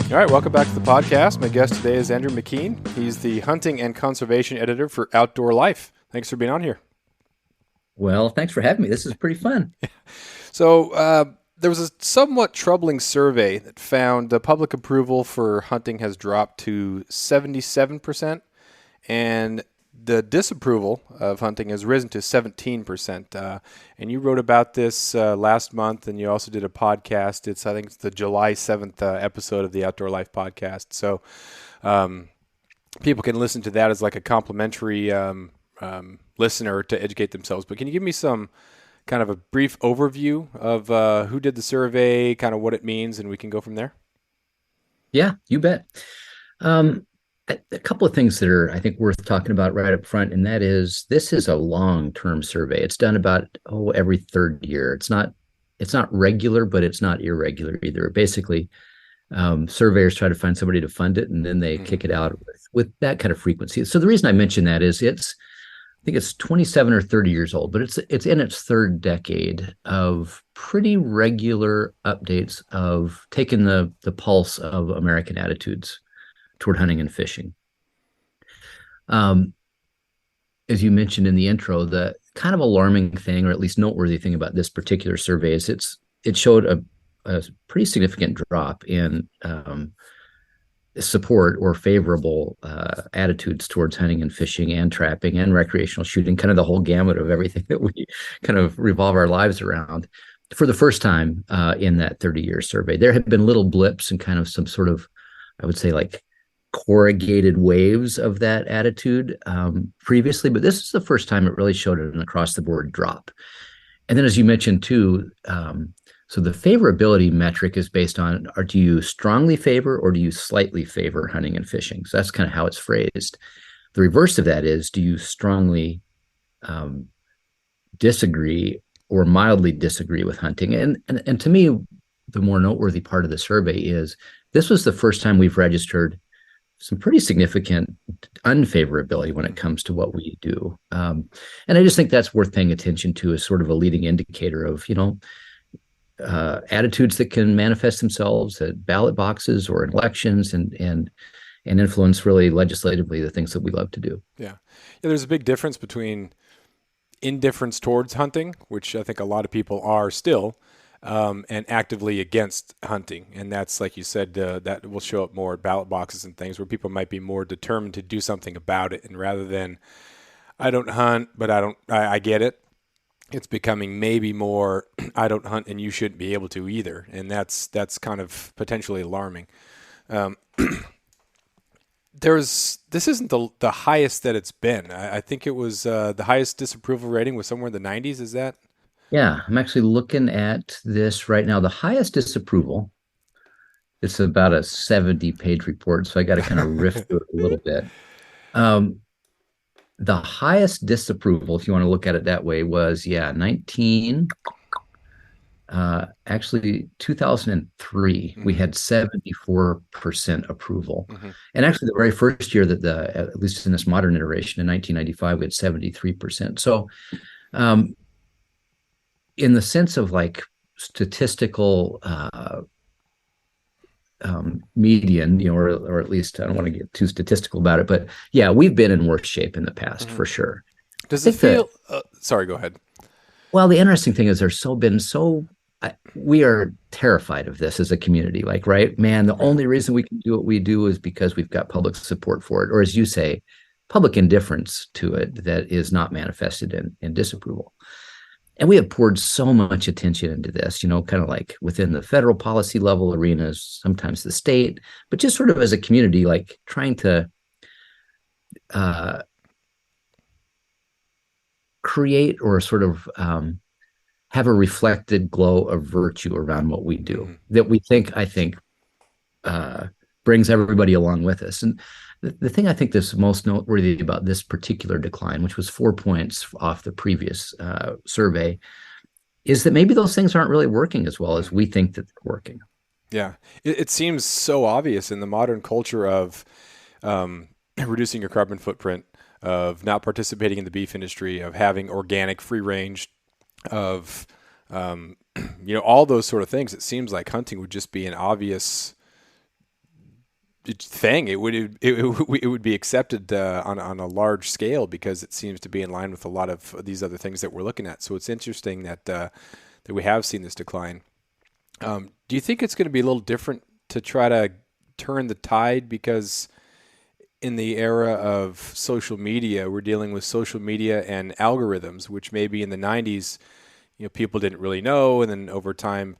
All right, welcome back to the podcast. My guest today is Andrew McKean. He's the hunting and conservation editor for Outdoor Life. Thanks for being on here. Well, thanks for having me. This is pretty fun. So there was a somewhat troubling survey that found the public approval for hunting has dropped to 77%, and the disapproval of hunting has risen to 17%. And you wrote about this last month, and you also did a podcast. I think it's the July 7th episode of the Outdoor Life podcast. So people can listen to that as like a complimentary listener to educate themselves. But can you give me some kind of a brief overview of who did the survey, kind of what it means, and we can go from there? Yeah, you bet. A couple of things that are, I think, worth talking about right up front, and that is this is a long-term survey. It's done about every third year. It's not regular, but it's not irregular either. Basically, surveyors try to find somebody to fund it, and then they kick it out with that kind of frequency. So the reason I mention that is I think it's 27 or 30 years old, but it's in its third decade of pretty regular updates of taking the pulse of American attitudes toward hunting and fishing. As you mentioned in the intro, the kind of alarming thing, or at least noteworthy thing about this particular survey is it showed a pretty significant drop in support or favorable attitudes towards hunting and fishing and trapping and recreational shooting, kind of the whole gamut of everything that we kind of revolve our lives around. For the first time in that 30-year survey, there had been little blips and kind of some sort of, I would say, like corrugated waves of that attitude previously, but this is the first time it really showed an across-the-board drop. And then, as you mentioned too, so the favorability metric is based on, do you strongly favor or do you slightly favor hunting and fishing? So that's kind of how it's phrased. The reverse of that is, do you strongly disagree or mildly disagree with hunting? And to me, the more noteworthy part of the survey is this was the first time we've registered some pretty significant unfavorability when it comes to what we do. And I just think that's worth paying attention to as sort of a leading indicator of, attitudes that can manifest themselves at ballot boxes or in elections and influence really legislatively the things that we love to do. Yeah. There's a big difference between indifference towards hunting, which I think a lot of people are still, and actively against hunting. And that's, like you said, that will show up more at ballot boxes and things where people might be more determined to do something about it. And rather than, I don't hunt, but I get it. It's becoming maybe more, I don't hunt and you shouldn't be able to either. And that's kind of potentially alarming. This isn't the highest that it's been. I think it was the highest disapproval rating was somewhere in the 90s. Is that? Yeah, I'm actually looking at this right now. The highest disapproval, it's about a 70-page report, so I got to kind of riff through it a little bit. The highest disapproval, if you want to look at it that way, was 2003. We had 74% approval. And actually the very first year that at least in this modern iteration in 1995, we had 73%. So in the sense of like statistical median, or at least I don't want to get too statistical about it, but yeah, we've been in worse shape in the past for sure. Does it feel? Sorry, go ahead. Well, the interesting thing is we are terrified of this as a community. Like, right, man, the only reason we can do what we do is because we've got public support for it, or as you say, public indifference to it that is not manifested in disapproval. And we have poured so much attention into this, kind of like within the federal policy level arenas, sometimes the state, but just sort of as a community, like trying to create or sort of have a reflected glow of virtue around what we do that I think brings everybody along with us. And the thing I think that's most noteworthy about this particular decline, which was 4 points off the previous survey, is that maybe those things aren't really working as well as we think that they're working. Yeah. It seems so obvious in the modern culture of reducing your carbon footprint, of not participating in the beef industry, of having organic free range, of, all those sort of things. It seems like hunting would just be an obvious thing. It would be accepted on a large scale because it seems to be in line with a lot of these other things that we're looking at. So it's interesting that we have seen this decline. Do you think it's going to be a little different to try to turn the tide? Because in the era of social media, we're dealing with social media and algorithms, which maybe in the 90s, people didn't really know. And then over time,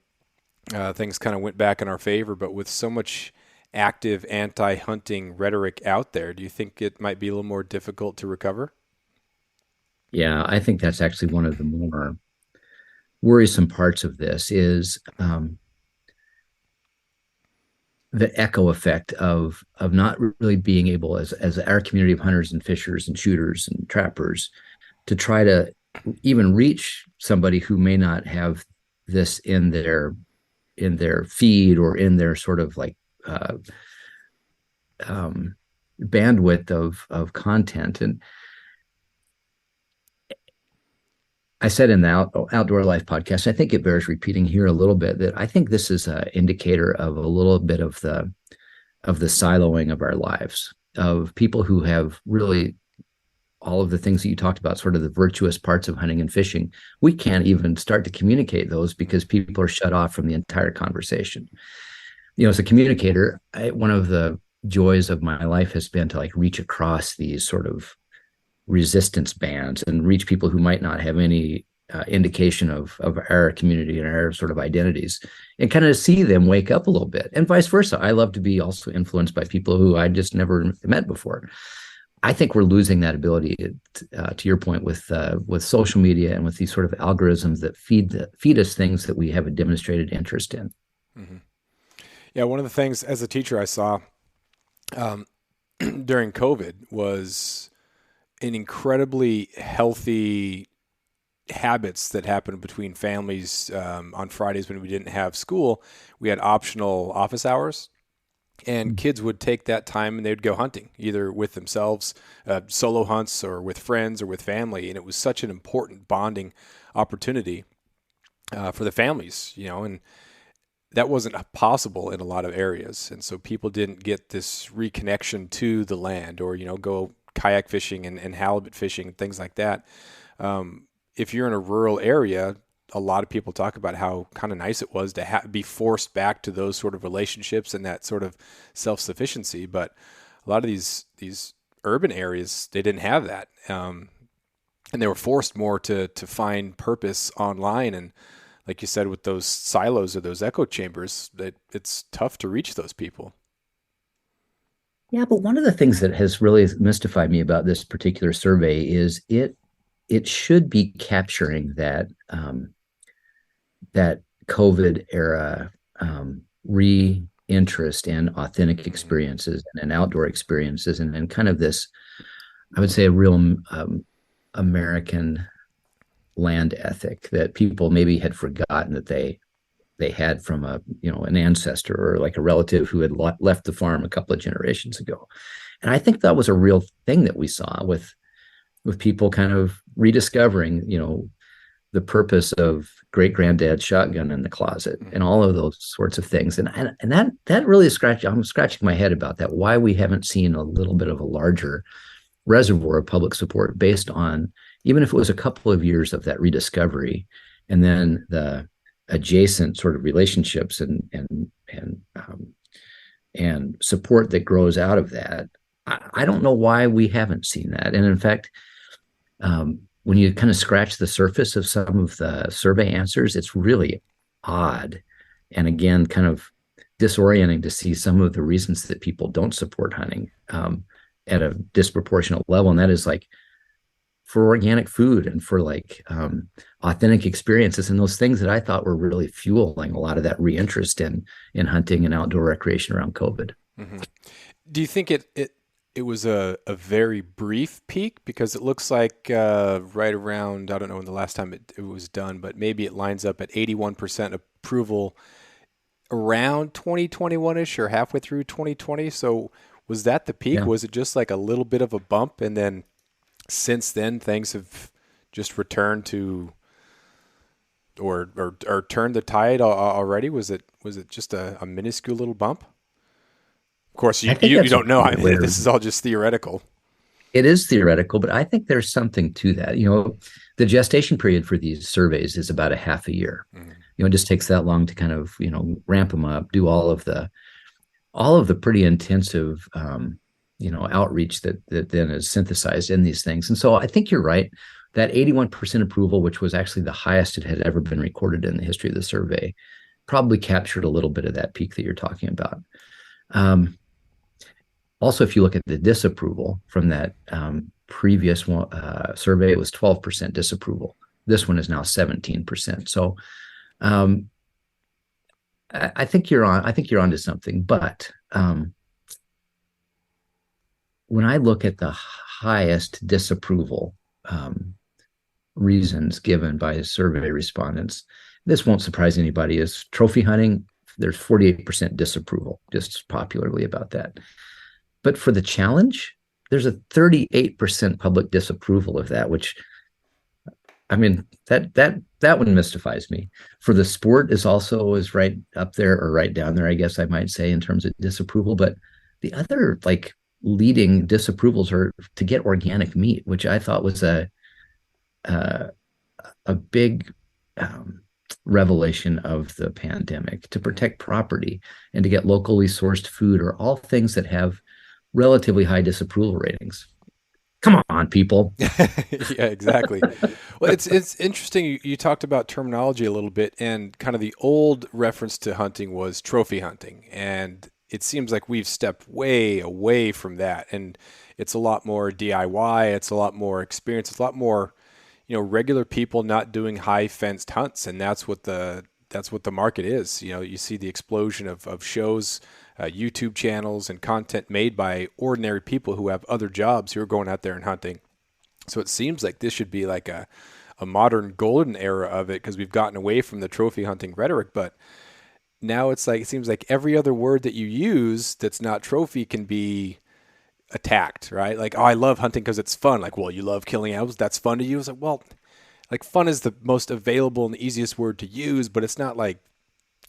things kind of went back in our favor. But with so much active anti-hunting rhetoric out there, do you think it might be a little more difficult to recover? Yeah, I think that's actually one of the more worrisome parts of this is the echo effect of not really being able as our community of hunters and fishers and shooters and trappers to try to even reach somebody who may not have this in their feed or in their sort of like uh, um, bandwidth of content. And I said in the Outdoor Life podcast, I think it bears repeating here a little bit that I think this is an indicator of a little bit of the siloing of our lives, of people who have really all of the things that you talked about, sort of the virtuous parts of hunting and fishing. We can't even start to communicate those because people are shut off from the entire conversation. As a communicator, one of the joys of my life has been to like reach across these sort of resistance bands and reach people who might not have any indication of our community and our sort of identities, and kind of see them wake up a little bit, and vice versa. I love to be also influenced by people who I just never met before. I think we're losing that ability to your point with social media and with these sort of algorithms that feed us things that we have a demonstrated interest in. Mm-hmm. Yeah, one of the things as a teacher I saw um, during COVID was an incredibly healthy habits that happened between families on Fridays when we didn't have school. We had optional office hours, and kids would take that time and they'd go hunting, either with themselves, solo hunts, or with friends or with family. And it was such an important bonding opportunity for the families, and that wasn't possible in a lot of areas. And so people didn't get this reconnection to the land or, go kayak fishing and halibut fishing and things like that. If you're in a rural area, a lot of people talk about how kind of nice it was to be forced back to those sort of relationships and that sort of self-sufficiency. But a lot of these urban areas, they didn't have that. And they were forced more to find purpose online. And like you said, with those silos or those echo chambers, it's tough to reach those people. Yeah, but one of the things that has really mystified me about this particular survey is it should be capturing that COVID era re-interest in authentic experiences and outdoor experiences, and kind of this, I would say, a real American land ethic that people maybe had forgotten that they had from an ancestor or like a relative who had left the farm a couple of generations ago. And I think that was a real thing that we saw with people kind of rediscovering the purpose of great granddad's shotgun in the closet and all of those sorts of things. And that really I'm scratching my head about that, why we haven't seen a little bit of a larger reservoir of public support based on, even if it was a couple of years of that rediscovery, and then the adjacent sort of relationships and support that grows out of that. I don't know why we haven't seen that. And in fact, when you kind of scratch the surface of some of the survey answers, it's really odd. And again, kind of disorienting to see some of the reasons that people don't support hunting at a disproportionate level. And that is like for organic food and for like authentic experiences and those things that I thought were really fueling a lot of that reinterest in hunting and outdoor recreation around COVID. Mm-hmm. Do you think it was a very brief peak? Because it looks like right around, I don't know when the last time it was done, but maybe it lines up at 81% approval around 2021-ish or halfway through 2020. So was that the peak? Yeah. Was it just like a little bit of a bump, and then since then things have just returned to or turned the tide already? Was it just a minuscule little bump? Of course, I you, think you, you that's a don't know. great way to, This is all just theoretical. it is theoretical, but I think there's something to that. The gestation period for these surveys is about a half a year. Mhm. It just takes that long to kind of, ramp them up, do all of the pretty intensive, outreach that then is synthesized in these things. And so I think you're right. That 81% approval, which was actually the highest it had ever been recorded in the history of the survey, probably captured a little bit of that peak that you're talking about. Um, Also, if you look at the disapproval from that previous one, survey, it was 12% disapproval. This one is now 17%. So um, I think you're on. I think you're onto something. But when I look at the highest disapproval um, reasons given by survey respondents, this won't surprise anybody. Is trophy hunting? There's 48% disapproval, just popularly about that. But for the challenge, there's a 38% public disapproval of that, which I mean that one mystifies me. For the sport is right up there or right down there, I guess I might say, in terms of disapproval. But the other like leading disapprovals are to get organic meat, which I thought was a, a big revelation of the pandemic. To Mhm. protect property and to get locally sourced food are all things that have relatively high disapproval ratings. Come on, people. Yeah, exactly. Well, it's interesting. You talked about terminology a little bit, and kind of the old reference to hunting was trophy hunting, and it seems like we've stepped way away from that, and it's a lot more DIY. It's a lot more experience. It's a lot more, regular people not doing high fenced hunts, and that's what the market is. You see the explosion of shows, YouTube channels, and content made by ordinary people who have other jobs who are going out there and hunting. So it seems like this should be like a modern golden era of it because we've gotten away from the trophy hunting rhetoric. But now it seems like every other word that you use that's not trophy can be attacked, right? Like, oh, I love hunting because it's fun. Like, well, you love killing animals. That's fun to you. It's like, well, like fun is the most available and the easiest word to use, but it's not like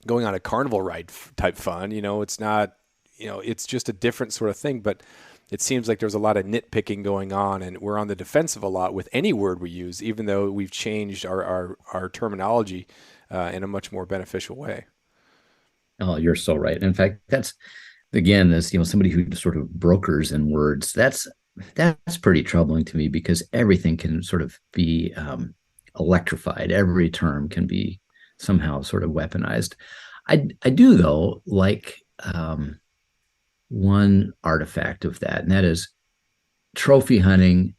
going on a carnival ride type fun. It's not, it's just a different sort of thing. But it seems like there's a lot of nitpicking going on, and we're on the defensive a lot with any word we use, even though we've changed our terminology in a much more beneficial way. Oh, you're so right. In fact, that's again, as somebody who sort of brokers in words, that's pretty troubling to me because everything can sort of be electrified. Every term can be somehow sort of weaponized. I do though like one artifact of that, and that is trophy hunting.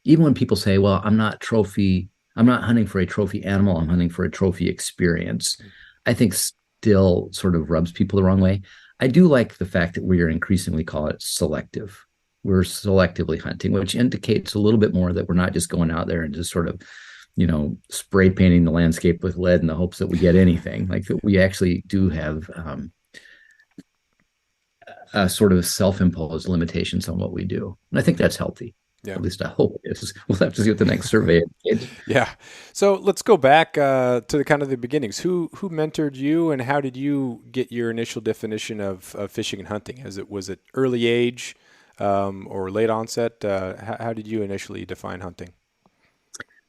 Even when people say, "Well, I'm not hunting for a trophy animal. I'm hunting for a trophy experience," I think still sort of rubs people the wrong way. I do like the fact that we are increasingly call it selective. We're selectively hunting, which indicates a little bit more that we're not just going out there and just sort of, spray painting the landscape with lead in the hopes that we get anything. Like that we actually do have sort of self-imposed limitations on what we do. And I think that's healthy. Yeah. At least I hope it is. We'll have to see what the next survey indicates. Yeah. So let's go back to the kind of the beginnings. Who mentored you, and how did you get your initial definition of fishing and hunting? Was it early age or late onset? How did you initially define hunting?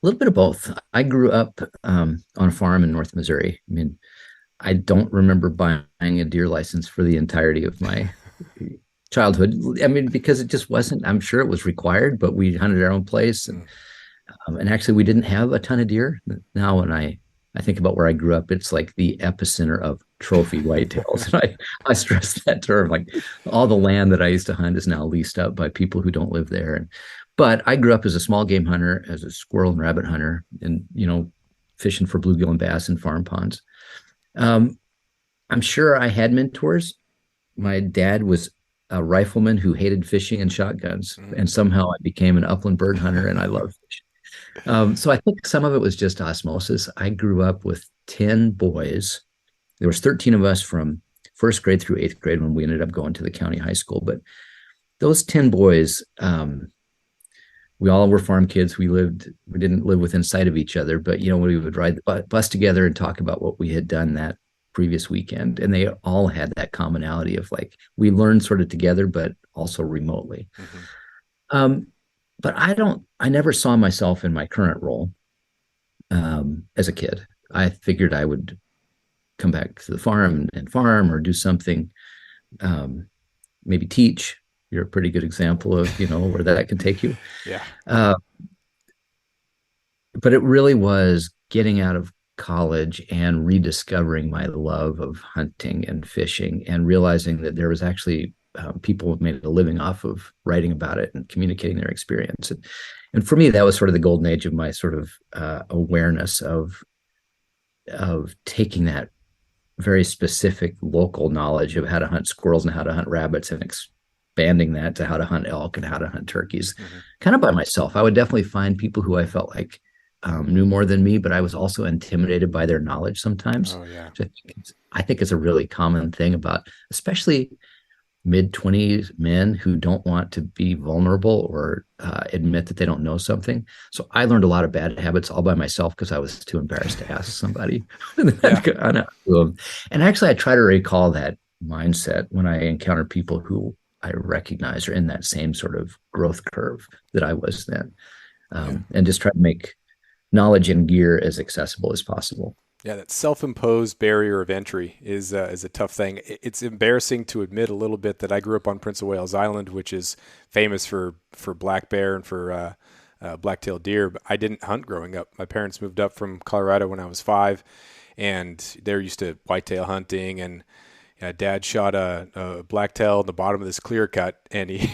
A little bit of both. I grew up on a farm in North Missouri. I mean, I don't remember buying a deer license for the entirety of my childhood. I mean, because it just wasn't. I'm sure it was required, but we hunted our own place, Mm. and actually, we didn't have a ton of deer. Now, when I think about where I grew up, it's like the epicenter of trophy whitetails. And I stress that term. Like all the land that I used to hunt is now leased up by people who don't live there. But I grew up as a small game hunter, as a squirrel and rabbit hunter, and fishing for bluegill and bass in farm ponds. Um, I'm sure I had mentors. My dad was a rifleman who hated fishing and shotguns, Mm. and somehow I became an upland bird hunter, and I love fishing. So I think some of it was just osmosis. I grew up with 10 boys. There was 13 of us from first grade through eighth grade when we ended up going to the county high school. But those 10 boys, we all were farm kids. We didn't live within sight of each other, but we would ride the bus together and talk about what we had done previous weekend, and they all had that commonality of like we learned sort of together, but also remotely. Hmm. Um, but I never saw myself in my current role as a kid. I figured I would come back to the farm and farm or do something, um, maybe teach. You're a pretty good example of where that can take you. Yeah. Uh, but it really was getting out of college and rediscovering my love of hunting and fishing and realizing that there was actually people who made a living off of writing about it and communicating their experience. And for me, that was sort of the golden age of my sort of awareness of taking that very specific local knowledge of how to hunt squirrels and how to hunt rabbits and expanding that to how to hunt elk and how to hunt turkeys Hmm. kind of by myself. I would definitely find people who I felt like knew more than me, but I was also intimidated by their knowledge sometimes. Oh, yeah. I think it's a really common thing about, especially mid-20s men who don't want to be vulnerable or admit that they don't know something. So I learned a lot of bad habits all by myself because I was too embarrassed to ask somebody. Yeah. And actually, I try to recall that mindset when I encounter people who I recognize are in that same sort of growth curve that I was then, Yeah. and just try to make knowledge and gear as accessible as possible. Yeah, that self-imposed barrier of entry is a tough thing. It's embarrassing to admit a little bit that I grew up on Prince of Wales Island, which is famous for black bear and for black-tailed deer. But I didn't hunt growing up. My parents moved up from Colorado when I was 5, and they're used to whitetail hunting. And Dad shot a blacktail in the bottom of this clear cut, and he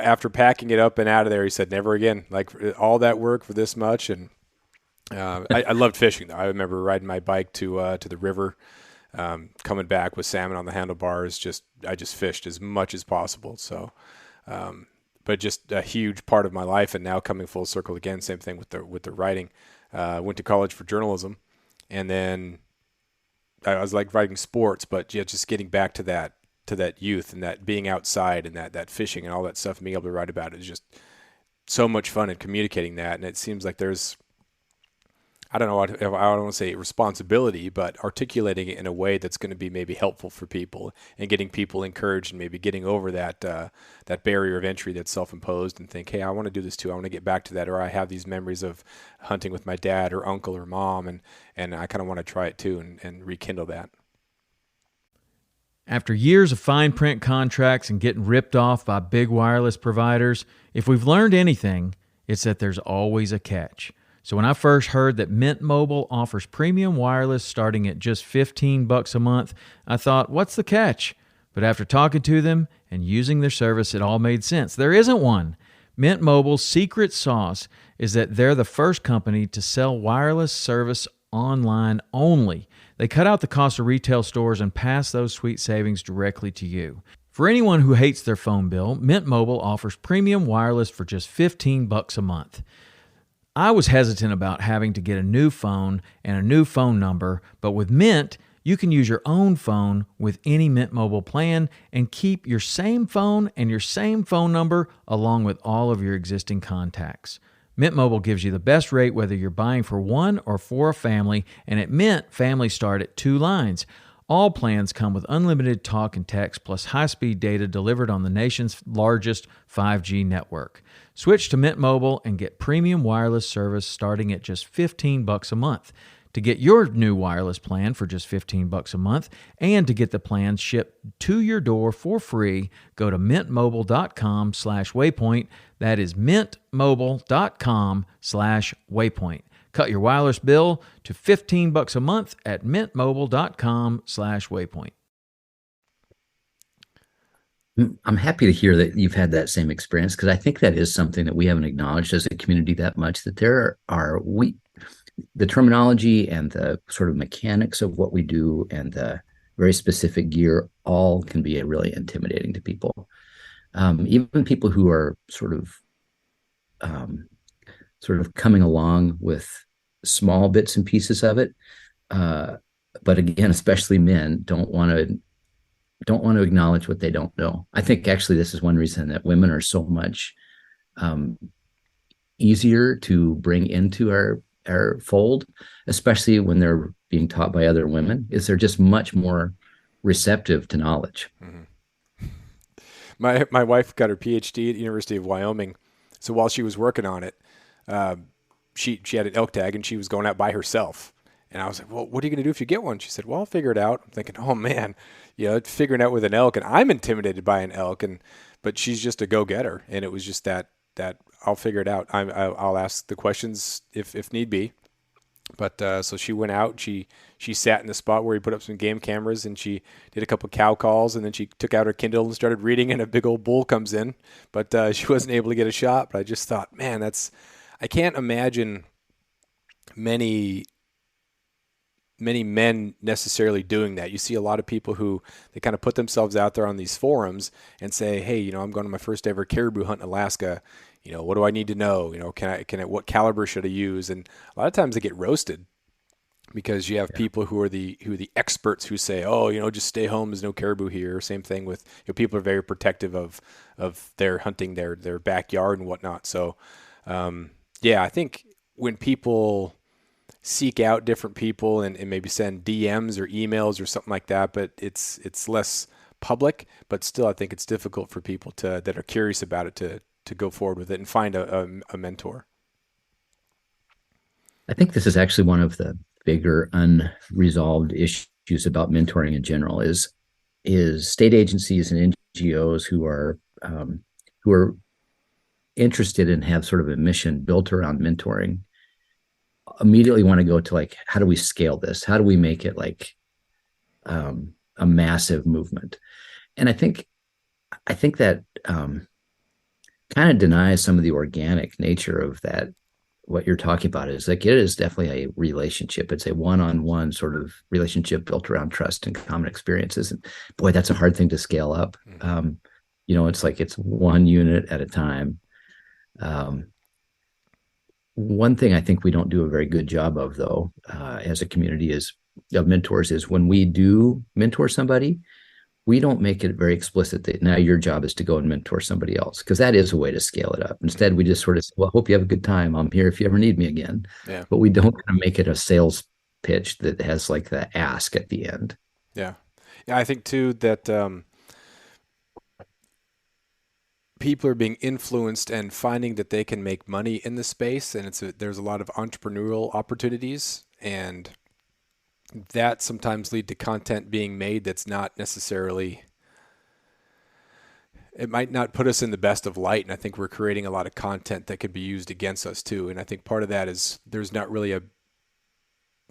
after packing it up and out of there, he said, "Never again. Like all that work for this much." And I loved fishing though. I remember riding my bike to the river, coming back with salmon on the handlebars. I just fished as much as possible. So, but just a huge part of my life, and now coming full circle again. Same thing with the writing. Went to college for journalism, and then I was like writing sports, but yeah, just getting back to that youth and that being outside and that fishing and all that stuff, and being able to write about it is just so much fun and communicating that. And it seems like there's I don't know what I don't want to say responsibility, but articulating it in a way that's going to be maybe helpful for people and getting people encouraged and maybe getting over that barrier of entry that's self-imposed and think, hey, I want to do this too. I want to get back to that, or I have these memories of hunting with my dad or uncle or mom, and I kind of want to try it too and rekindle that. After years of fine print contracts and getting ripped off by big wireless providers, if we've learned anything, it's that there's always a catch. So when I first heard that Mint Mobile offers premium wireless starting at just $15 a month, I thought, what's the catch? But after talking to them and using their service, it all made sense. There isn't one. Mint Mobile's secret sauce is that they're the first company to sell wireless service online only. They cut out the cost of retail stores and pass those sweet savings directly to you. For anyone who hates their phone bill, Mint Mobile offers premium wireless for just $15 a month. I was hesitant about having to get a new phone and a new phone number, but with Mint, you can use your own phone with any Mint Mobile plan and keep your same phone and your same phone number along with all of your existing contacts. Mint Mobile gives you the best rate whether you're buying for one or for a family, and at Mint, families start at 2 lines. All plans come with unlimited talk and text plus high-speed data delivered on the nation's largest 5G network. Switch to Mint Mobile and get premium wireless service starting at just $15 a month. To get your new wireless plan for just $15 a month and to get the plan shipped to your door for free, go to mintmobile.com/waypoint. That is mintmobile.com/waypoint. Cut your wireless bill to $15 a month at mintmobile.com/waypoint. I'm happy to hear that you've had that same experience because I think that is something that we haven't acknowledged as a community that much, that the terminology and the sort of mechanics of what we do and the very specific gear all can be really intimidating to people. Even people who are sort of coming along with small bits and pieces of it. But again, especially men don't want to acknowledge what they don't know. I think actually this is one reason that women are so much easier to bring into our or fold, especially when they're being taught by other women, is they're just much more receptive to knowledge. Mm-hmm. My wife got her PhD at the University of Wyoming, so while she was working on it, um, she had an elk tag and she was going out by herself. And I was like, well, what are you going to do if you get one? She said, well, I'll figure it out. I'm thinking, oh man, figuring out with an elk, and I'm intimidated by an elk, but she's just a go-getter, and it was just that I'll figure it out. I'll ask the questions if need be. But so she went out. She sat in the spot where he put up some game cameras, and she did a couple cow calls, and then she took out her Kindle and started reading. And a big old bull comes in, but she wasn't able to get a shot. But I just thought, man, I can't imagine many men necessarily doing that. You see a lot of people who they kind of put themselves out there on these forums and say, hey, I'm going to my first ever caribou hunt in Alaska. What do I need to know? What caliber should I use? And a lot of times they get roasted because you have people who are the experts who say, oh, just stay home. There's no caribou here. Same thing with, people are very protective of their hunting, their backyard and whatnot. So, I think when people seek out different people and maybe send DMs or emails or something like that, but it's less public, but still I think it's difficult for people that are curious about it to go forward with it and find a mentor. I think this is actually one of the bigger unresolved issues about mentoring in general is state agencies and NGOs who are interested and have sort of a mission built around mentoring immediately want to go to like, how do we scale this? How do we make it like a massive movement? And I think that kind of denies some of the organic nature of that. What you're talking about is like, it is definitely a relationship. It's a one-on-one sort of relationship built around trust and common experiences. And boy, that's a hard thing to scale up. It's like, it's one unit at a time. One thing I think we don't do a very good job of, though, as a community of mentors, is when we do mentor somebody, we don't make it very explicit that now your job is to go and mentor somebody else, because that is a way to scale it up. Instead, we just sort of say, well, I hope you have a good time. I'm here if you ever need me again. Yeah. But we don't kind of make it a sales pitch that has like the ask at the end. Yeah. Yeah. I think too that people are being influenced and finding that they can make money in the space, and there's a lot of entrepreneurial opportunities, and that sometimes lead to content being made that's not necessarily, it might not put us in the best of light. And I think we're creating a lot of content that could be used against us too. And I think part of that is there's not really a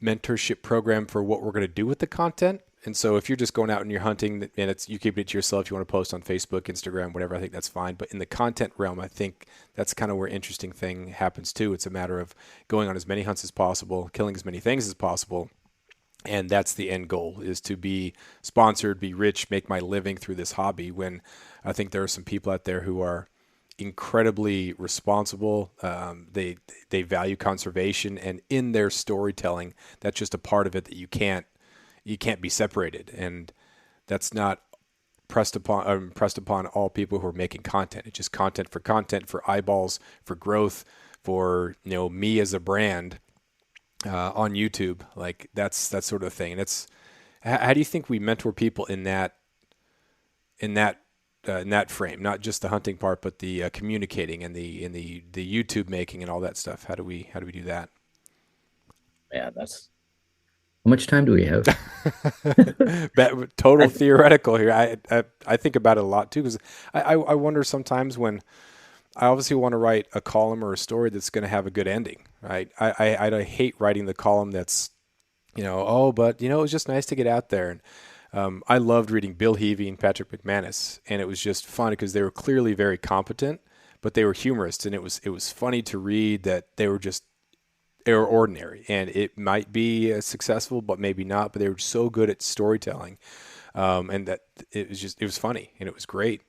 mentorship program for what we're going to do with the content. And so if you're just going out and you're hunting and you keep it to yourself, you want to post on Facebook, Instagram, whatever, I think that's fine. But in the content realm, I think that's kind of where interesting thing happens too. It's a matter of going on as many hunts as possible, killing as many things as possible. And that's the end goal, is to be sponsored, be rich, make my living through this hobby, when I think there are some people out there who are incredibly responsible. They value conservation, and in their storytelling, that's just a part of it that you can't be separated. And that's not pressed upon all people who are making content. It's just content, for eyeballs, for growth, for me as a brand. On YouTube, like that's that sort of thing. And it's, how do you think we mentor people in that frame, not just the hunting part, but the communicating and the YouTube making and all that stuff? How do we do that? Yeah, that's, how much time do we have? Total theoretical here. I think about it a lot too, because I wonder sometimes when I obviously want to write a column or a story that's going to have a good ending, right? I hate writing the column that's, but it was just nice to get out there. And I loved reading Bill Heavey and Patrick McManus, and it was just fun because they were clearly very competent, but they were humorists, and it was funny to read that they were ordinary, and it might be successful, but maybe not. But they were so good at storytelling, and that it was funny and it was great.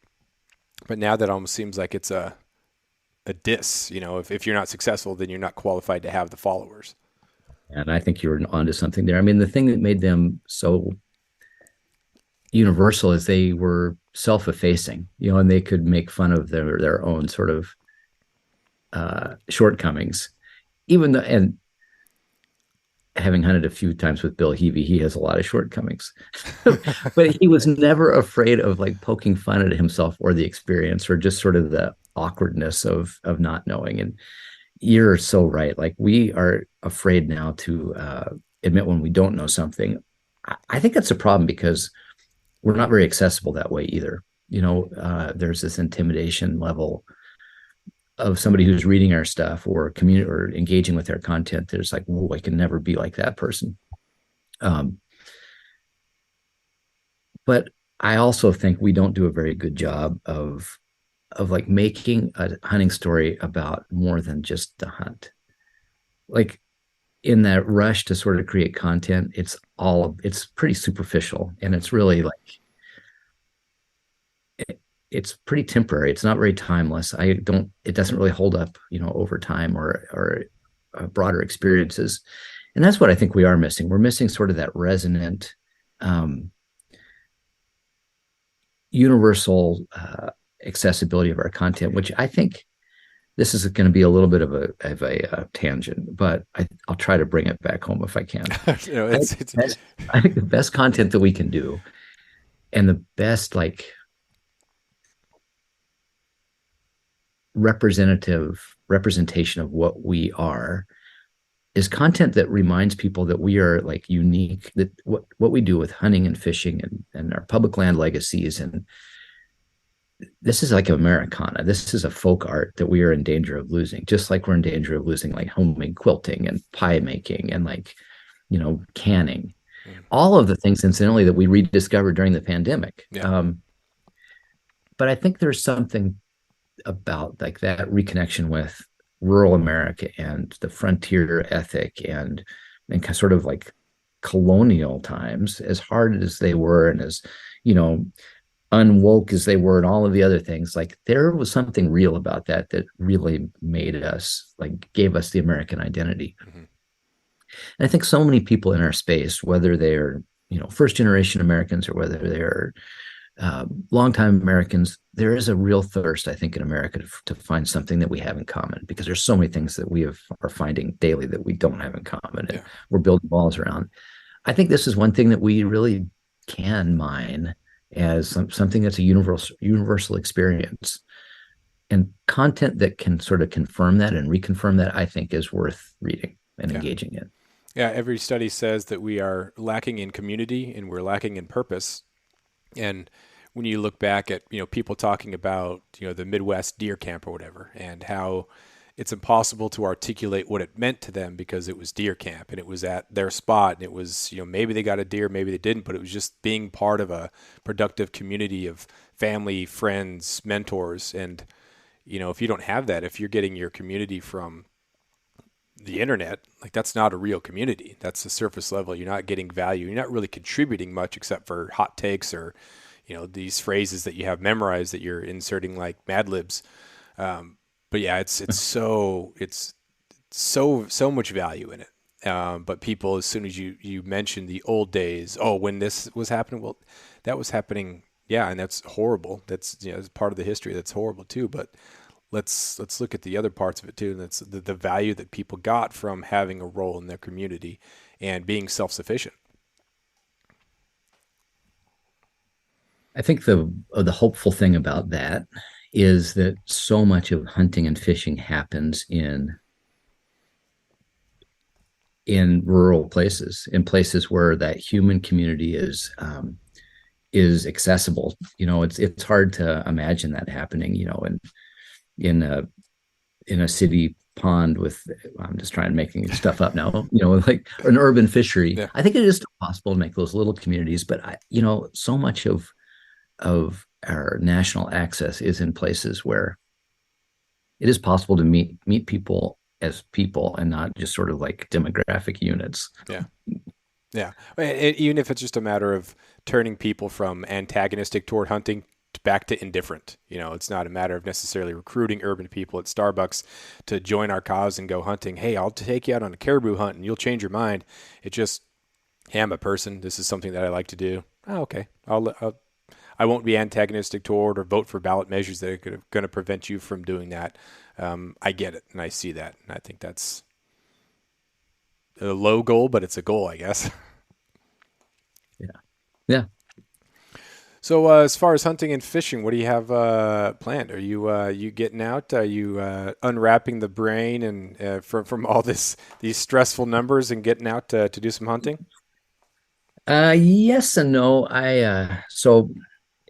But now that almost seems like it's a diss. If you're not successful, then you're not qualified to have the followers. And I think you're onto something there. I mean, the thing that made them so universal is they were self-effacing, and they could make fun of their own sort of shortcomings, even though, and having hunted a few times with Bill Heavey, he has a lot of shortcomings, but he was never afraid of like poking fun at himself or the experience or just sort of the awkwardness of not knowing. And you're so right. Like we are afraid now to admit when we don't know something. I think that's a problem because we're not very accessible that way either. There's this intimidation level of somebody who's reading our stuff or community or engaging with our content. There's like, whoa, I can never be like that person. Um, but I also think we don't do a very good job of like making a hunting story about more than just the hunt. Like in that rush to sort of create content, it's pretty superficial and it's really like it's pretty temporary. It's not very timeless. It doesn't really hold up, over time or broader experiences. And that's what I think we are missing. We're missing sort of that resonant, um, universal accessibility of our content, which I think this is going to be a little bit of a tangent, but I'll try to bring it back home if I can. I think the best content that we can do and the best like representation of what we are is content that reminds people that we are like unique, that what we do with hunting and fishing and our public land legacies. And this is like Americana. This is a folk art that we are in danger of losing, just like we're in danger of losing like homemade quilting and pie making and like, canning, all of the things incidentally that we rediscovered during the pandemic. Yeah. But I think there's something about like that reconnection with rural America and the frontier ethic and sort of like colonial times, as hard as they were and as unwoke as they were and all of the other things, like there was something real about that really made us like gave us the American identity. And I think so many people in our space, whether they're first generation Americans or whether they're longtime Americans, there is a real thirst, I think, in America to find something that we have in common, because there's so many things that are finding daily that we don't have in common, and we're building walls around. I think this is one thing that we really can mine as something that's a universal experience, and content that can sort of confirm that and reconfirm that, I think, is worth reading and engaging in. Yeah, every study says that we are lacking in community and we're lacking in purpose. And when you look back at, people talking about, the Midwest deer camp or whatever, and how it's impossible to articulate what it meant to them because it was deer camp and it was at their spot. And it was, maybe they got a deer, maybe they didn't, but it was just being part of a productive community of family, friends, mentors. And, if you don't have that, if you're getting your community from the internet, like that's not a real community. That's the surface level. You're not getting value. You're not really contributing much except for hot takes or, these phrases that you have memorized that you're inserting like Mad Libs. But yeah, it's so much value in it. But people, as soon as you mention the old days, when this was happening, well, that was happening. Yeah. And that's horrible. That's, it's part of the history. That's horrible too. But let's look at the other parts of it too. And that's the value that people got from having a role in their community and being self-sufficient. I think the hopeful thing about that is that so much of hunting and fishing happens in rural places, in places where that human community is accessible. It's hard to imagine that happening, in a city pond with, I'm just trying to making stuff up now, like an urban fishery. Yeah. I think it is still possible to make those little communities, but so much of our national access is in places where it is possible to meet people as people and not just sort of like demographic units. Yeah. Yeah. Even if it's just a matter of turning people from antagonistic toward hunting back to indifferent. It's not a matter of necessarily recruiting urban people at Starbucks to join our cause and go hunting. Hey, I'll take you out on a caribou hunt and you'll change your mind. It just, hey, I'm a person. This is something that I like to do. Oh, okay. I won't be antagonistic toward or vote for ballot measures that are going to prevent you from doing that. I get it, and I see that, and I think that's a low goal, but it's a goal, I guess. Yeah. Yeah. So as far as hunting and fishing, what do you have planned? Are you getting out? Are you unwrapping the brain and from all these stressful numbers and getting out to do some hunting? Yes and no. So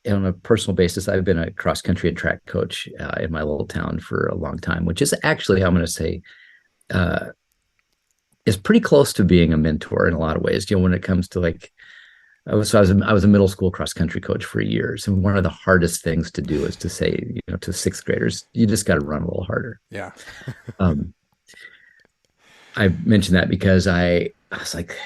on a personal basis, I've been a cross country and track coach in my little town for a long time, which is actually, I'm going to say, uh, is pretty close to being a mentor in a lot of ways. When it comes to like, I was a middle school cross country coach for years, and one of the hardest things to do is to say, to sixth graders, you just got to run a little harder. Yeah. um, I mentioned that because I was like,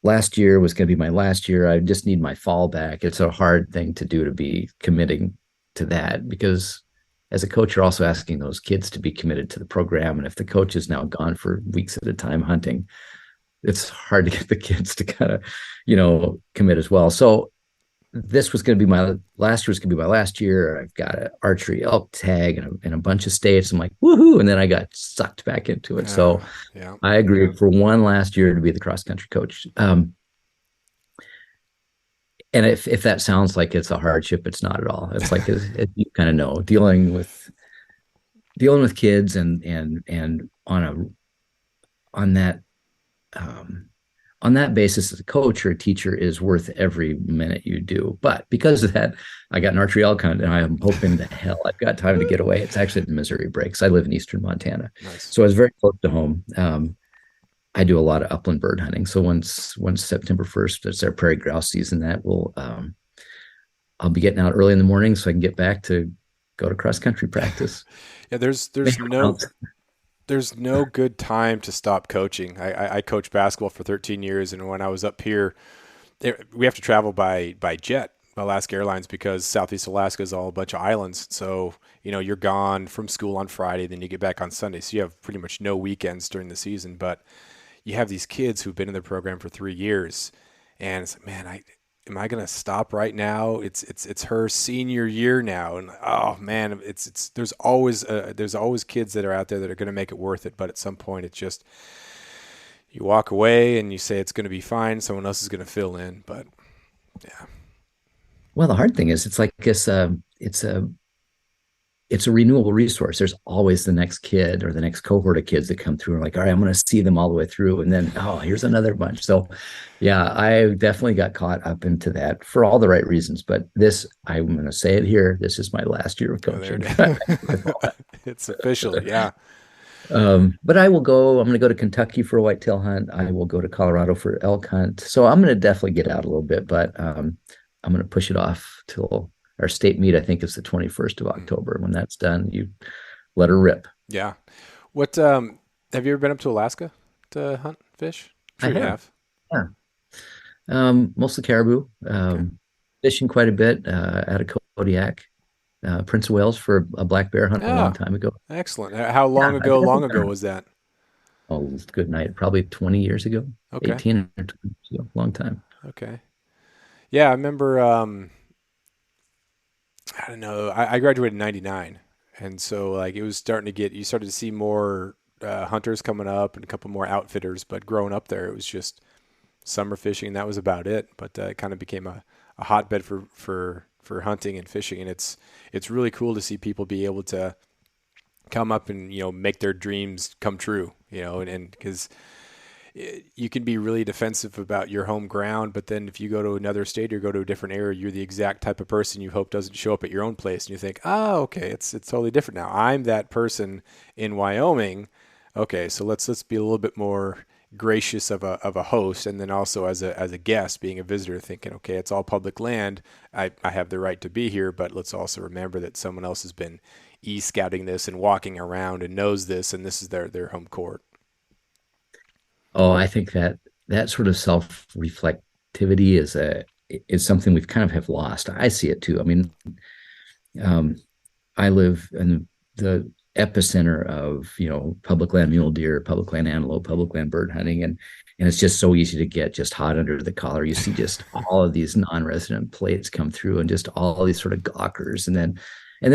last year was going to be my last year. I just need my fallback. It's a hard thing to do, to be committing to that, because as a coach, you're also asking those kids to be committed to the program. And if the coach is now gone for weeks at a time hunting, it's hard to get the kids to kind of, commit as well. So this was going to be my last year was going to be my last year. I've got an archery elk tag in a bunch of states. I'm like, woohoo. And then I got sucked back into it. So Yeah. I agreed for one last year to be the cross country coach. And if that sounds like it's a hardship, it's not at all. It's like, as you kind of know, dealing with kids and on that, um, on that basis, as a coach or a teacher is worth every minute you do. But because of that, I got an archery elk hunt, and I am hoping to hell I've got time to get away. It's actually the Missouri Breaks. I live in eastern Montana. Nice. So it's very close to home. I do a lot of upland bird hunting. So once September 1st, it's our prairie grouse season. That will I'll be getting out early in the morning so I can get back to go to cross country practice. Yeah, there's no good time to stop coaching. I coached basketball for 13 years, and when I was up here, we have to travel by jet, Alaska Airlines, because Southeast Alaska is all a bunch of islands. So, you're gone from school on Friday, then you get back on Sunday. So you have pretty much no weekends during the season. But you have these kids who've been in the program for 3 years, and it's like, man, am I going to stop right now? It's her senior year now. And oh man, there's always kids that are out there that are going to make it worth it. But at some point it's just, you walk away and you say it's going to be fine. Someone else is going to fill in. But yeah. Well, the hard thing is, it's like it's a renewable resource. There's always the next kid or the next cohort of kids that come through and like, all right, I'm going to see them all the way through. And then, here's another bunch. So yeah, I definitely got caught up into that for all the right reasons. But I'm going to say it here. This is my last year of coaching. It's official. Yeah. But I'm going to go to Kentucky for a whitetail hunt. I will go to Colorado for elk hunt. So I'm going to definitely get out a little bit, but I'm going to push it off till our state meet. I think it's the 21st of October. When that's done, you let her rip. Yeah. What, have you ever been up to Alaska to hunt fish? I'm sure you have. Yeah. Mostly caribou, fishing quite a bit, out of Kodiak, Prince of Wales for a black bear hunt a long time ago. Excellent. How long ago was that? Oh, good night. Probably 20 years ago. Okay. 18 or 20 years ago. Long time. Okay. Yeah. I remember, I don't know. I graduated in '99, and so like it was starting to you started to see more hunters coming up and a couple more outfitters. But growing up there, it was just summer fishing, and that was about it. But it kind of became a hotbed for hunting and fishing, and it's really cool to see people be able to come up and make their dreams come true. And because you can be really defensive about your home ground, but then if you go to another state or go to a different area, you're the exact type of person you hope doesn't show up at your own place, and you think, oh, okay, it's totally different now. I'm that person in Wyoming. Okay, so let's be a little bit more gracious of a host, and then also as a guest, being a visitor, thinking, okay, it's all public land. I have the right to be here, but let's also remember that someone else has been e-scouting this and walking around and knows this, and this is their home court. Oh, I think that sort of self-reflectivity is something we've kind of have lost. I see it too. I mean, I live in the epicenter of public land mule deer, public land antelope, public land bird hunting, and it's just so easy to get just hot under the collar. You see just all of these non-resident plates come through, and just all these sort of gawkers, and then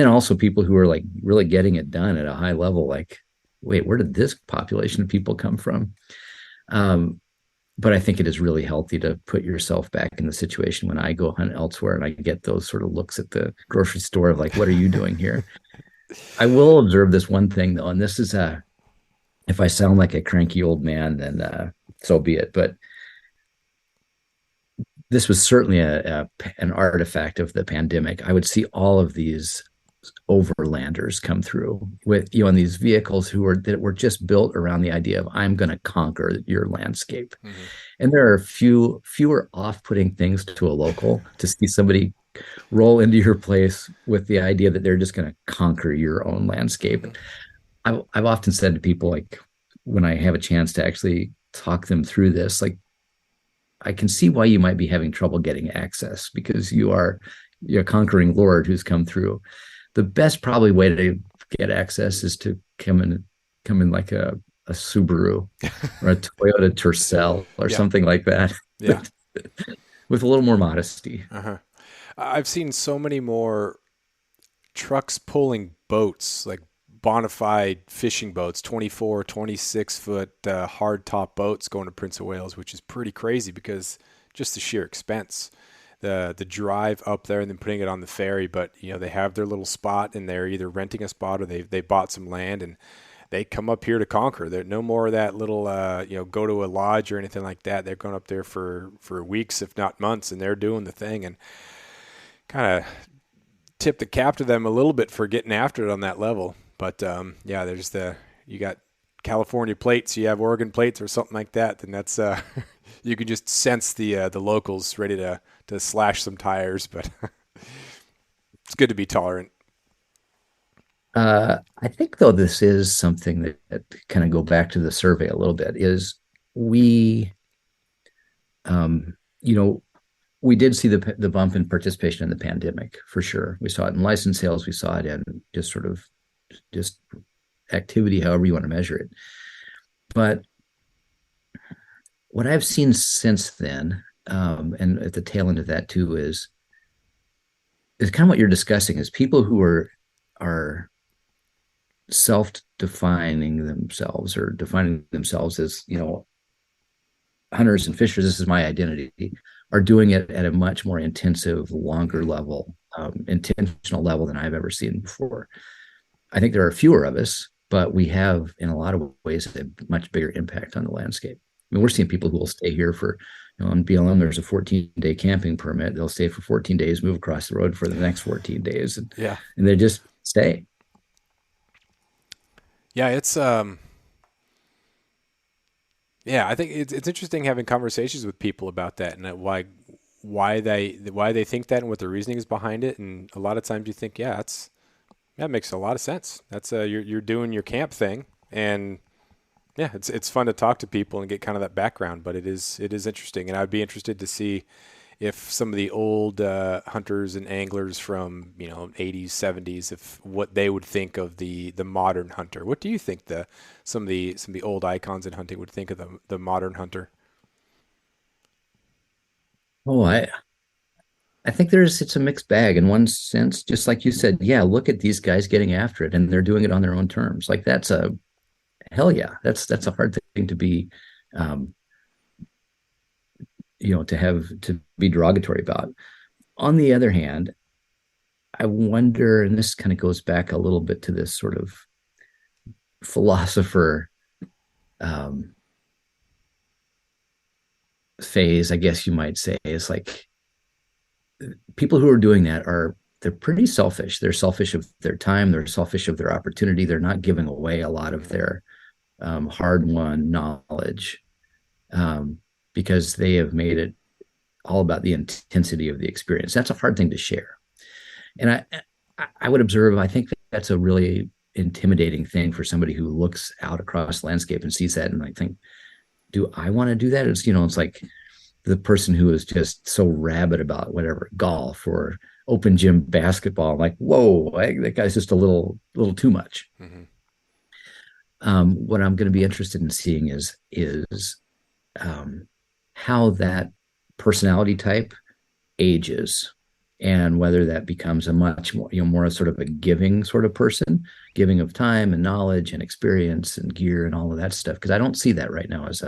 also people who are like really getting it done at a high level. Like, wait, where did this population of people come from? But I think it is really healthy to put yourself back in the situation when I go hunt elsewhere and I get those sort of looks at the grocery store of like, what are you doing here? I will observe this one thing though, and this is if I sound like a cranky old man, then so be it. But this was certainly an artifact of the pandemic. I would see all of these overlanders come through with in these vehicles that were just built around the idea of I'm going to conquer your landscape. Mm-hmm. And there are fewer off-putting things to a local to see somebody roll into your place with the idea that they're just going to conquer your own landscape. Mm-hmm. I've often said to people, like when I have a chance to actually talk them through this, like I can see why you might be having trouble getting access because you're a conquering lord who's come through. The best probably way to get access is to come in like a Subaru or a Toyota Tercel or something like that. Yeah. With a little more modesty. Uh-huh. I've seen so many more trucks pulling boats, like bona fide fishing boats, 24, 26 foot hard top boats going to Prince of Wales, which is pretty crazy because just the sheer expense. The drive up there and then putting it on the ferry, but they have their little spot and they're either renting a spot or they bought some land and they come up here to conquer. There's no more of that little go to a lodge or anything like that. They're going up there for weeks, if not months, and they're doing the thing and kind of tip the cap to them a little bit for getting after it on that level. But there's you got California plates, you have Oregon plates or something like that, then that's you can just sense the locals ready to slash some tires, but it's good to be tolerant. I think though this is something that kind of go back to the survey a little bit is we we did see the bump in participation in the pandemic for sure. We saw it in license sales, we saw it in just activity, however you want to measure it. But what I've seen since then, and at the tail end of that too, is kind of what you're discussing is people who are self-defining themselves or defining themselves as, hunters and fishers, this is my identity, are doing it at a much more intensive, longer level, intentional level than I've ever seen before. I think there are fewer of us, but we have, in a lot of ways, a much bigger impact on the landscape. I mean, we're seeing people who will stay here for, on BLM, there's a 14-day camping permit. They'll stay for 14 days, move across the road for the next 14 days. And they just stay. Yeah, it's I think it's interesting having conversations with people about that and why they think that and what their reasoning is behind it. And a lot of times you think, that makes a lot of sense. That's you're doing your camp thing, and it's fun to talk to people and get kind of that background. But it is interesting, and I'd be interested to see if some of the old hunters and anglers from 80s, 70s, if what they would think of the modern hunter. What do you think some of the old icons in hunting would think of the modern hunter? Oh, I think it's a mixed bag in one sense, just like you said. Yeah, look at these guys getting after it, and they're doing it on their own terms. Like that's a hell yeah. That's a hard thing to be, to be derogatory about. On the other hand, I wonder, and this kind of goes back a little bit to this sort of philosopher phase, I guess you might say, is like people who are doing that they're pretty selfish. They're selfish of their time. They're selfish of their opportunity. They're not giving away a lot of their hard-won knowledge because they have made it all about the intensity of the experience. That's a hard thing to share. And I would observe, I think that's a really intimidating thing for somebody who looks out across the landscape and sees that and I think, do I want to do that? It's, it's like the person who is just so rabid about whatever, golf or open gym basketball. I'm like, whoa, that guy's just a little too much. Mm-hmm. What I'm going to be interested in seeing is how that personality type ages and whether that becomes a much more, more sort of a giving sort of person, giving of time and knowledge and experience and gear and all of that stuff. Because I don't see that right now as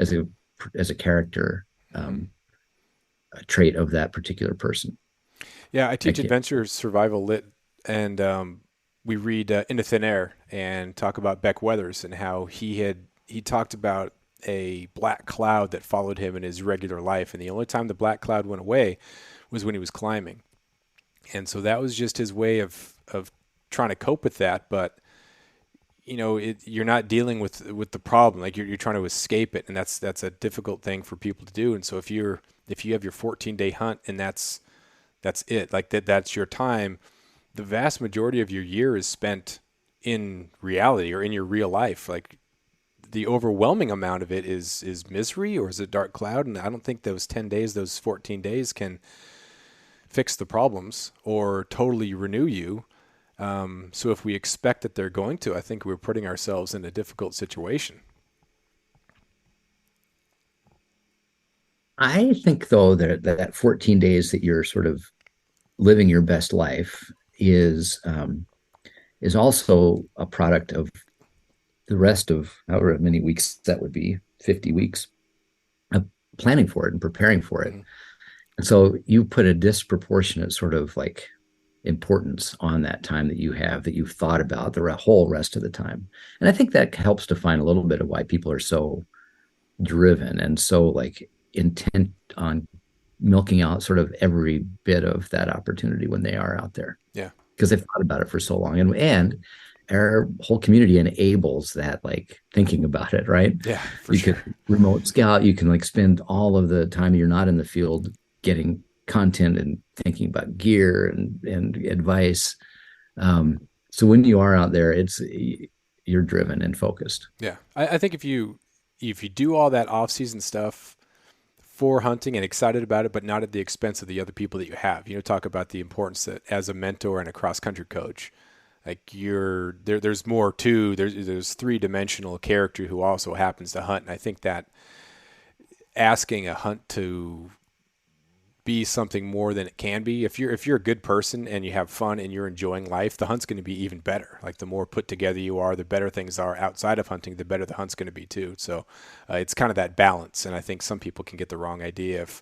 as a character a trait of that particular person. Yeah, I teach Like, adventure survival lit, and we read Into Thin Air and talk about Beck Weathers and how he talked about a black cloud that followed him in his regular life, and the only time the black cloud went away was when he was climbing, and so that was just his way of trying to cope with that. But you're not dealing with the problem, like you're trying to escape it, and that's a difficult thing for people to do. And so if you have your 14-day hunt and that's it, like that's your time, the vast majority of your year is spent in reality or in your real life. Like the overwhelming amount of it is misery or is a dark cloud, and I don't think those 10 days, those 14 days can fix the problems or totally renew you. So if we expect that they're going to, I think we're putting ourselves in a difficult situation. I think though that 14 days that you're sort of living your best life is also a product of the rest of however many weeks that would be, 50 weeks of planning for it and preparing for it. Mm-hmm. And so you put a disproportionate sort of like importance on that time that you have, that you've thought about the whole rest of the time. And I think that helps define a little bit of why people are so driven and so like intent on milking out sort of every bit of that opportunity when they are out there. Yeah. Because they've thought about it for so long. And our whole community enables that, like thinking about it, right? Yeah, for you sure. Could remote scout, you can like spend all of the time you're not in the field getting content and thinking about gear and advice. So when you are out there, you're driven and focused. Yeah. I think if you do all that off-season stuff for hunting and excited about it, but not at the expense of the other people that you have, talk about the importance that as a mentor and a cross-country coach, like there's more to, there's three-dimensional character who also happens to hunt. And I think that asking a hunt to be something more than it can be, if you're a good person and you have fun and you're enjoying life, the hunt's going to be even better. Like the more put together you are, the better things are outside of hunting, the better the hunt's going to be too. So it's kind of that balance. And I think some people can get the wrong idea if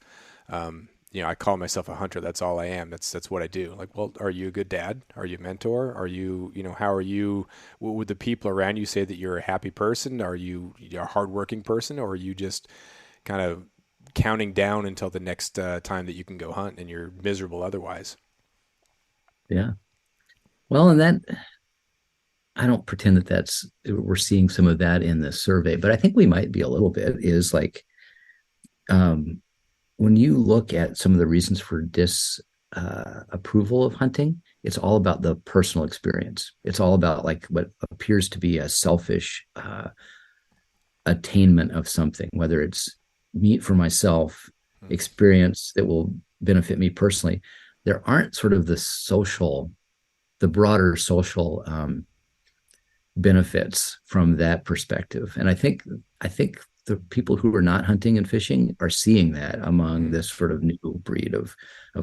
I call myself a hunter, that's all I am, that's what I do. Like, well, are you a good dad? Are you a mentor? Are you, how are you, would the people around you say that you're a happy person? Are you a hardworking person? Or are you just kind of counting down until the next time that you can go hunt and you're miserable otherwise? Yeah. Well, and that, I don't pretend that we're seeing some of that in the survey, but I think we might be a little bit, is like, when you look at some of the reasons for disapproval of hunting, it's all about the personal experience. It's all about like what appears to be a selfish attainment of something, whether it's meat for myself, experience that will benefit me personally. There aren't sort of the broader social benefits from that perspective. And I think the people who are not hunting and fishing are seeing that among this sort of new breed of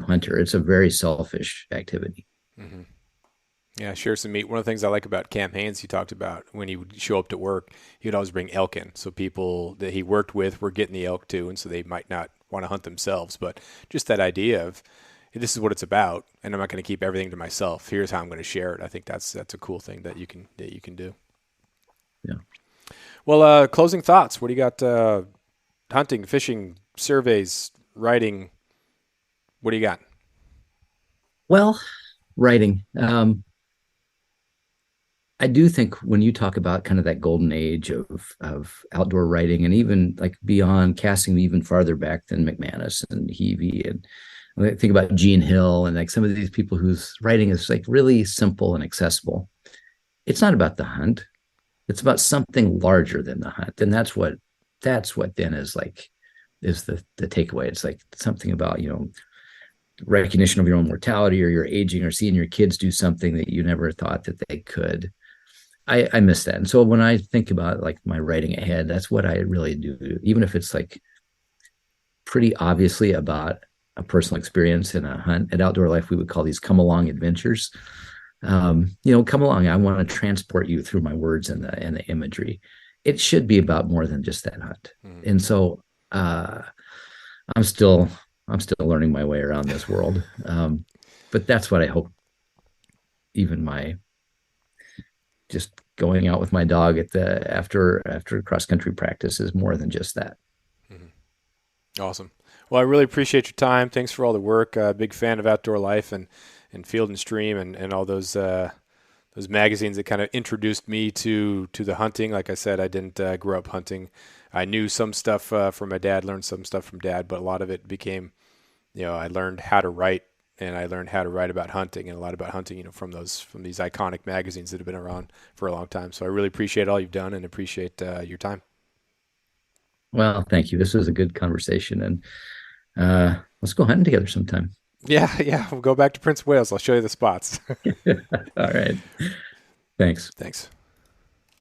hunter. It's a very selfish activity. Mm-hmm. Yeah, share some meat. One of the things I like about Cam Haynes, he talked about when he would show up to work, he would always bring elk in. So people that he worked with were getting the elk too, and so they might not want to hunt themselves. But just that idea of, hey, this is what it's about, and I'm not going to keep everything to myself. Here's how I'm going to share it. I think that's a cool thing that you can do. Yeah. Well, closing thoughts. What do you got? Hunting, fishing, surveys, writing. What do you got? Well, writing. I do think when you talk about kind of that golden age of outdoor writing, and even like beyond, casting even farther back than McManus and Heavey, and I think about Gene Hill and like some of these people whose writing is like really simple and accessible. It's not about the hunt. It's about something larger than the hunt. And that's what then is the takeaway. It's like something about, recognition of your own mortality or your aging, or seeing your kids do something that you never thought that they could. I miss that. And so when I think about like my writing ahead, that's what I really do. Even if it's like pretty obviously about a personal experience in a hunt. At Outdoor Life, we would call these come along adventures. Come along. I want to transport you through my words and the imagery. it should be about more than just that hunt. Mm. And so uh, I'm still I'm still learning my way around this world. But that's what I hope. Even my just going out with my dog at the after cross country practice is more than just that. Mhm. Awesome. Well, I really appreciate your time. Thanks for all the work. Big fan of Outdoor Life and Field and Stream and all those magazines that kind of introduced me to the hunting. Like I said, I didn't grow up hunting. I knew some stuff from my dad, learned some stuff from dad, but a lot of it became, I learned how to write, and I learned how to write about hunting and a lot about hunting, from these iconic magazines that have been around for a long time. So I really appreciate all you've done and appreciate your time. Well, thank you. This was a good conversation, and let's go hunting together sometime. Yeah, yeah. We'll go back to Prince of Wales. I'll show you the spots. All right. Thanks. Thanks.